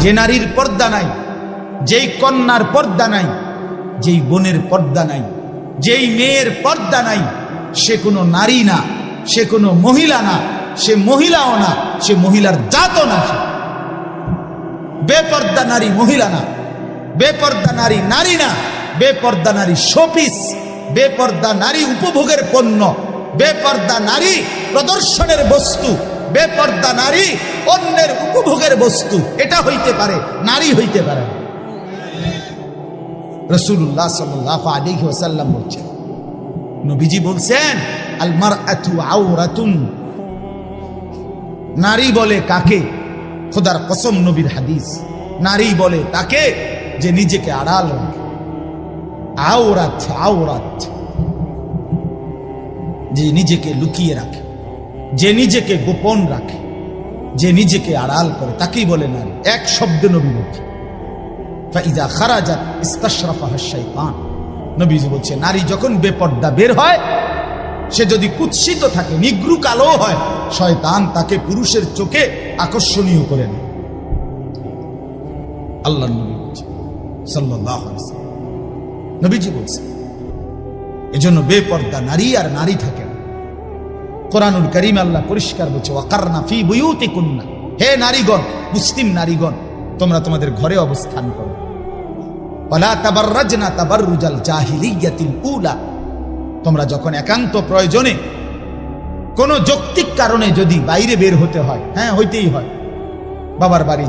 যে নারীর পর্দা নাই, যেই কন্যার পর্দা নাই, যেই বোনের পর্দা নাই, যেই মেয়ের পর্দা নাই, সে কোনো নারী না, সে কোনো মহিলা না, সে মহিলাও না, সে মহিলার জাতও না। বেপর্দা নারী মহিলা না, বেপর্দা নারী নারী না, বেপর্দা নারী শোপিস, বেপর্দা নারী উপভোগের পণ্য, বেপর্দা নারী প্রদর্শনের বস্তু, বেপর্দা নারী অন্যের উপভোগের বস্তু। এটা হইতে পারে, নারী হইতে পারে। রাসূলুল্লাহ সাল্লাল্লাহু আলাইহি ওয়াসাল্লাম বলছেন, নবীজি বলছেন, আল মারআতু আওরাতুন। নারী বলে কাকে? খোদার কসম, নবীর হাদিস, নারী বলে তাকে যে নিজেকে আড়াল রাখে। আওরাত, আওরাত, যে নিজেকে লুকিয়ে রাখে, যে নিজেকে গোপন রাখে, যে নিজেকে আড়াল করে, তাকেই বলে নারী। এক শব্দে নবী বলছে, ফাইযা খারাজাত ইস্তাশরাফাহা শাইতান। নবীজি বলছে, নারী যখন বেপর্দা বের হয়, সে যদি কুৎসিত থাকে, নিগ্রু কালো হয়, শয়তান তাকে পুরুষের চোখে আকর্ষণীয় করে নেয়। আল্লাহর নবী বলছে সাল্লাল্লাহু আলাইহি ওয়াসাল্লাম, নবীজি বলছে, এজন্য বেপর্দা নারী আর নারী থাকে না। কোরআনুল কারীম আল্লাহ পরিষ্কার বলছে, ওয়াকারনা ফি বুয়ুতিকুন্না। হে নারীগণ, মুসলিম নারীগণ, তোমরা তোমাদের ঘরে অবস্থান করো। ওয়ালা তাবাররাজনা তাবাররুজাল জাহিলিয়াতিল উলা। তোমরা যখন একান্ত প্রয়োজনে, কোন যৌক্তিক কারণে যদি বাইরে বের হতে হয়, হ্যাঁ হইতেই হয়, বাবার বাড়ি